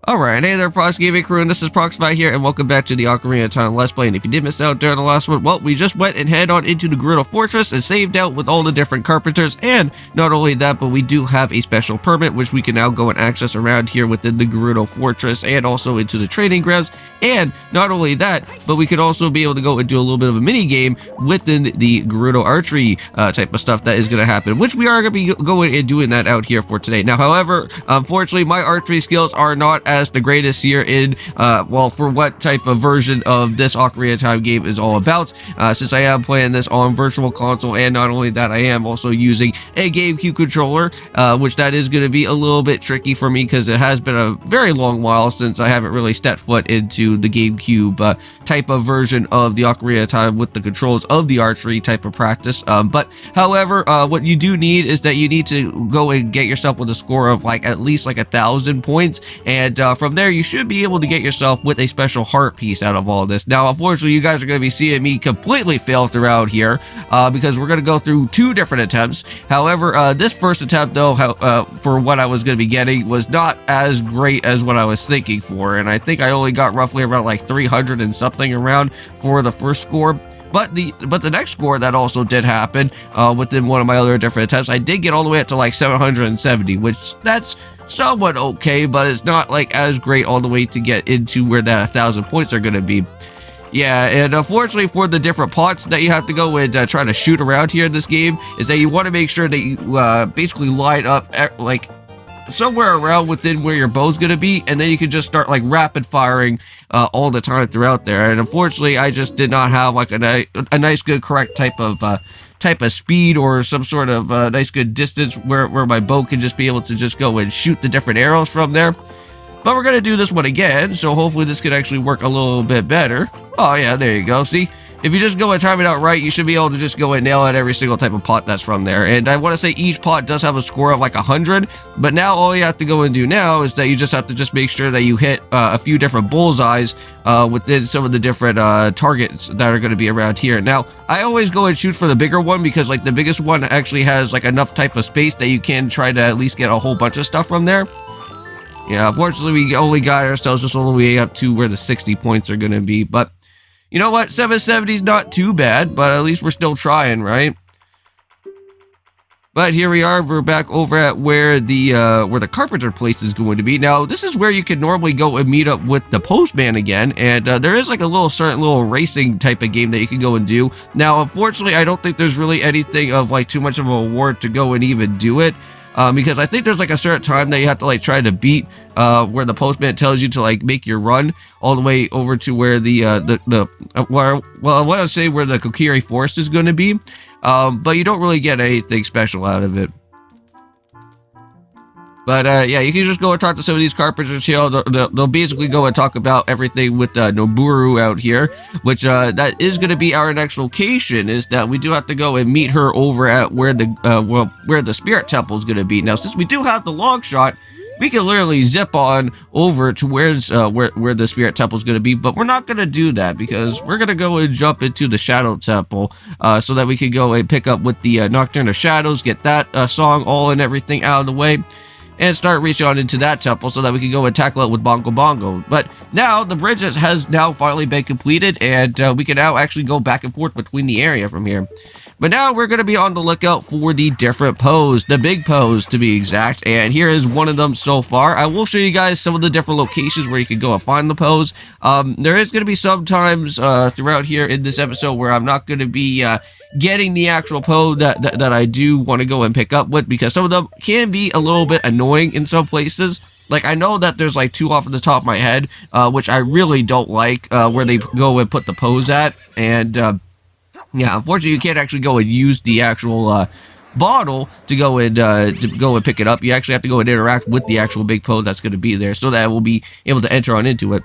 Alright, hey there Prox Gaming Crew, and this is Proxify here, and welcome back to the Ocarina of Time Let's Play. And if you did miss out during the last one, well, we just went and head on into the Gerudo Fortress and saved out with all the different carpenters, and not only that, but we do have a special permit, which we can now go and access around here within the Gerudo Fortress, and also into the training grounds. And not only that, but we could also be able to go and do a little bit of a mini game within the Gerudo archery type of stuff that is going to happen, which we are going to be going and doing that out here for today. Now, however, unfortunately, my archery skills are not as the greatest here in, well, for what type of version of this Ocarina of Time game is all about, since I am playing this on virtual console, and not only that, I am also using a GameCube controller, which that is going to be a little bit tricky for me because it has been a very long while since I haven't really stepped foot into the GameCube type of version of the Ocarina of Time with the controls of the archery type of practice. But however, what you do need is that you need to go and get yourself with a score of like at least like 1,000 points, and from there you should be able to get yourself with a special heart piece out of all this. Now, unfortunately, you guys are going to be seeing me completely fail throughout here because we're going to go through two different attempts. However, this first attempt, though, for what I was going to be getting was not as great as what I was thinking for, and I think I only got roughly around like 300 and something around for the first score. But the next score that also did happen within one of my other different attempts, I did get all the way up to like 770, which that's somewhat okay, but it's not like as great all the way to get into where that 1,000 points are going to be. Yeah, and unfortunately for the different pots that you have to go and try to shoot around here in this game, is that you want to make sure that you basically line up like somewhere around within where your bow's going to be, and then you can just start like rapid firing all the time throughout there. And unfortunately, I just did not have like a nice, good, correct type of speed or some sort of nice, good distance where my bow can just be able to just go and shoot the different arrows from there. But we're going to do this one again, so hopefully this could actually work a little bit better. Oh yeah, there you go. See? If you just go and time it out right, you should be able to just go and nail out every single type of pot that's from there. And I want to say each pot does have a score of like 100, but now all you have to go and do now is that you just have to just make sure that you hit a few different bullseyes within some of the different targets that are going to be around here. Now, I always go and shoot for the bigger one because like the biggest one actually has like enough type of space that you can try to at least get a whole bunch of stuff from there. Yeah, unfortunately, we only got ourselves just all the way up to where the 60 points are going to be, but you know what? 770 is not too bad, but at least we're still trying, right? But here we are. We're back over at where the carpenter place is going to be. Now, this is where you can normally go and meet up with the postman again, and there is like a certain little racing type of game that you can go and do. Now, unfortunately, I don't think there's really anything of like too much of a reward to go and even do it. Because I think there's like a certain time that you have to like try to beat where the postman tells you to like make your run all the way over to where well, I want to say where the Kokiri Forest is going to be, but you don't really get anything special out of it. But yeah, you can just go and talk to some of these carpenters here. They'll basically go and talk about everything with Noburu out here, which that is going to be our next location. Is that we do have to go and meet her over at where the spirit temple is going to be. Now, since we do have the long shot, we can literally zip on over to where the spirit temple is going to be. But we're not going to do that because we're going to go and jump into the shadow temple so that we can go and pick up with the Nocturne of Shadows, get that song all and everything out of the way, and start reaching on into that temple so that we can go and tackle it with Bongo Bongo. But now the bridge has now finally been completed, and we can now actually go back and forth between the area from here. But now we're going to be on the lookout for the different Poes, the Big Poes to be exact, and here is one of them so far. I will show you guys some of the different locations where you can go and find the Poes. There is going to be some times throughout here in this episode where I'm not going to be getting the actual Poe that I do want to go and pick up with, because some of them can be a little bit annoying in some places. Like, I know that there's like two off of the top of my head, which I really don't like, where they go and put the Poes at, and yeah, unfortunately, you can't actually go and use the actual bottle to go and pick it up. You actually have to go and interact with the actual Big Poe that's going to be there, so that we'll be able to enter on into it.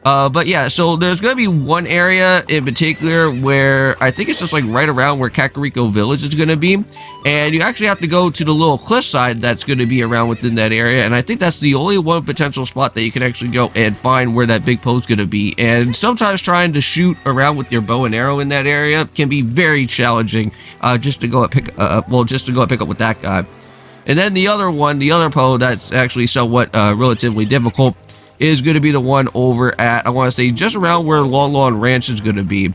But yeah, so there's going to be one area in particular where I think it's just like right around where Kakariko Village is going to be, and you actually have to go to the little cliffside that's going to be around within that area, and I think that's the only one potential spot that you can actually go and find where that Big Poe's going to be. And sometimes trying to shoot around with your bow and arrow in that area can be very challenging, just to go and pick up with that guy. And then the other Poe that's actually somewhat relatively difficult is going to be the one over at, I want to say, just around where Long Lawn Ranch is going to be.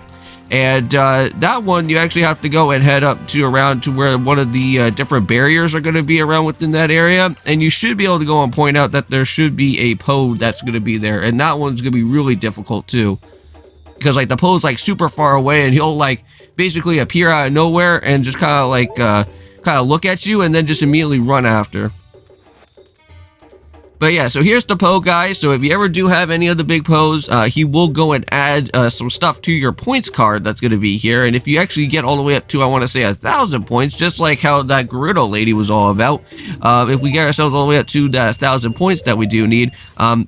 And that one, you actually have to go and head up to around to where one of the different barriers are going to be around within that area. And you should be able to go and point out that there should be a Poe that's going to be there. And that one's going to be really difficult too. Because like the Poe's like super far away and he'll like basically appear out of nowhere and just kind of like look at you and then just immediately run after. But yeah, so here's the Poe, guys. So if you ever do have any of the big Poes, he will go and add some stuff to your points card that's going to be here. And if you actually get all the way up to, I want to say, 1,000 points, just like how that Gerudo lady was all about, if we get ourselves all the way up to that 1,000 points that we do need,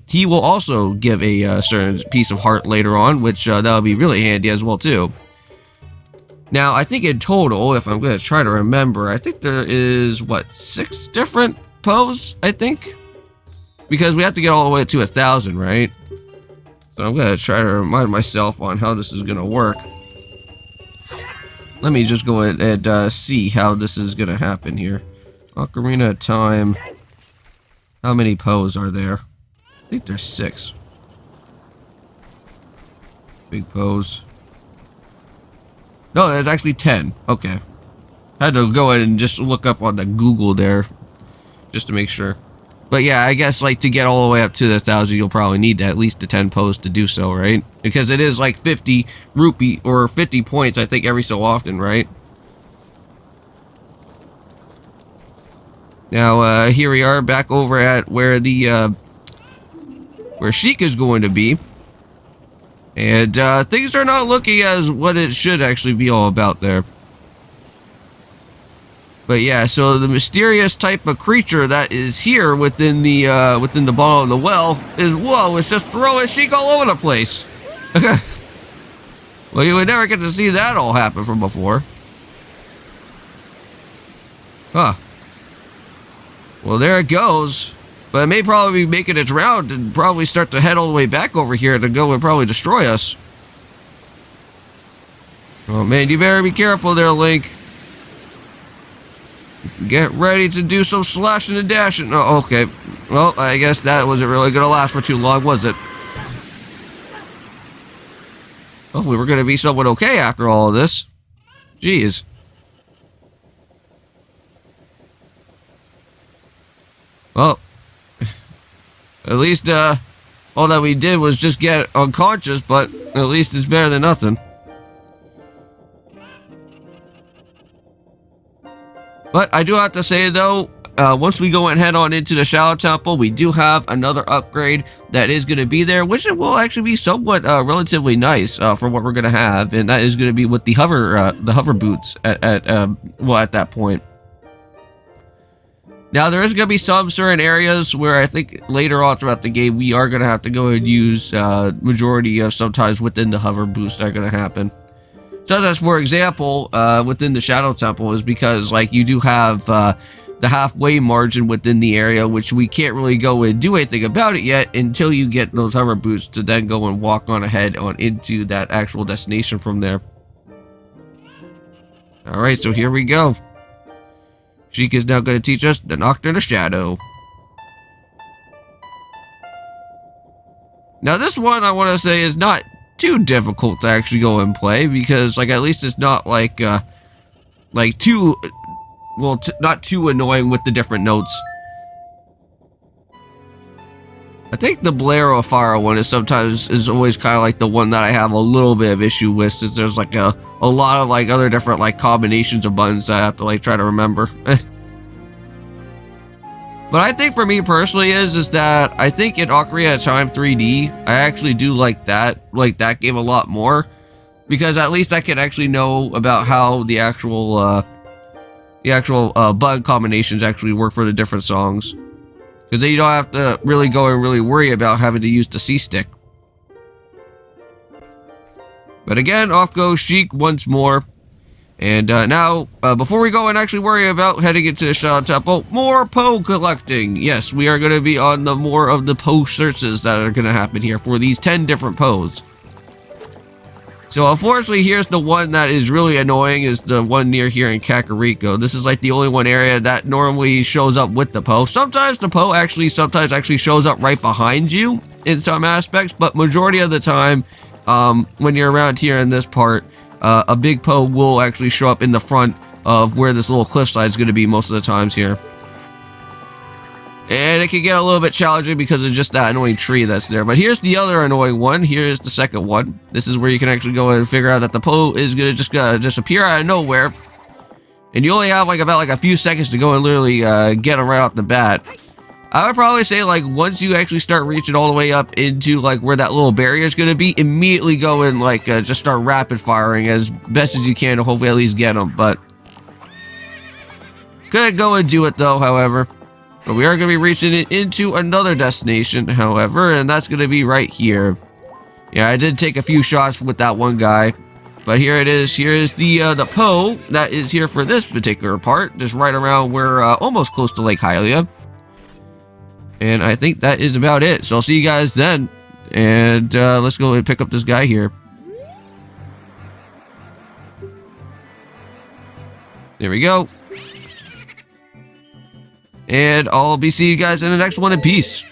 he will also give a certain piece of heart later on, which that'll be really handy as well, too. Now, I think in total, if I'm going to try to remember, I think there is, what, 6 different Poes, I think? Because we have to get all the way to 1,000, right? So I'm going to try to remind myself on how this is going to work. Let me just go ahead and see how this is going to happen here. Ocarina of Time. How many Poes are there? I think there's 6. Big Poes. No, there's actually 10. Okay. I had to go ahead and just look up on the Google there. Just to make sure. But yeah, I guess like to get all the way up to the 1,000, you'll probably need at least the 10 Poes to do so, right? Because it is like 50 rupee or 50 points, I think, every so often, right? Now, here we are back over at where the where Sheik is going to be, and things are not looking as what it should actually be all about there. But yeah, so the mysterious type of creature that is here within the bottom of the well is, whoa, it's just throwing Sheik all over the place. Well, you would never get to see that all happen from before. Huh. Well, there it goes. But it may probably be making its round and probably start to head all the way back over here to go and probably destroy us. Oh man, you better be careful there, Link. Get ready to do some slashing and dashing. Oh, okay. Well, I guess that wasn't really going to last for too long, was it? Hopefully we're going to be somewhat okay after all of this. Jeez. Well, at least all that we did was just get unconscious, but at least it's better than nothing. But I do have to say, though, once we go and head on into the Shadow Temple, we do have another upgrade that is going to be there, which will actually be somewhat relatively nice for what we're going to have, and that is going to be with the hover boots at that point. Now, there is going to be some certain areas where I think later on throughout the game, we are going to have to go and use majority of sometimes within the hover boots that are going to happen. So as for example, within the Shadow Temple is because like you do have the halfway margin within the area, which we can't really go and do anything about it yet until you get those hover boots to then go and walk on ahead on into that actual destination from there. Alright, so here we go. Sheik is now going to teach us the Nocturne of Shadow. Now this one I want to say is not too difficult to actually go and play because like at least it's not like too not too annoying with the different notes. I think the Bolero of Fire one is always kind of like the one that I have a little bit of issue with, since there's like a lot of like other different like combinations of buttons that I have to like try to remember. But I think for me personally is that I think in Ocarina of Time 3D, I actually do like that game a lot more, because at least I can actually know about how the actual button combinations actually work for the different songs, because then you don't have to really go and really worry about having to use the C stick. But again, off goes Sheik once more. And now, before we go and actually worry about heading into the Shadow Temple, more Poe collecting. Yes, we are going to be on the more of the Poe searches that are going to happen here for these 10 different Poes. So unfortunately, here's the one that is really annoying, is the one near here in Kakariko. This is like the only one area that normally shows up with the Poe. Sometimes the Poe sometimes actually shows up right behind you in some aspects, but majority of the time, when you're around here in this part, a Big Poe will actually show up in the front of where this little cliffside is going to be most of the times here. And it can get a little bit challenging because of just that annoying tree that's there. But here's the other annoying one. Here's the second one. This is where you can actually go and figure out that the Poe is going to just disappear out of nowhere. And you only have like about a few seconds to go and literally get him right off the bat. I would probably say like once you actually start reaching all the way up into like where that little barrier is going to be, immediately go and like just start rapid firing as best as you can to hopefully at least get him. But couldn't go and do it though, however. But we are going to be reaching it into another destination, however, and that's going to be right here. Yeah, I did take a few shots with that one guy. But here it is. Here is the Poe that is here for this particular part. Just right around where, almost close to Lake Hylia. And I think that is about it. So I'll see you guys then. And let's go and pick up this guy here. There we go. And I'll be seeing you guys in the next one in peace.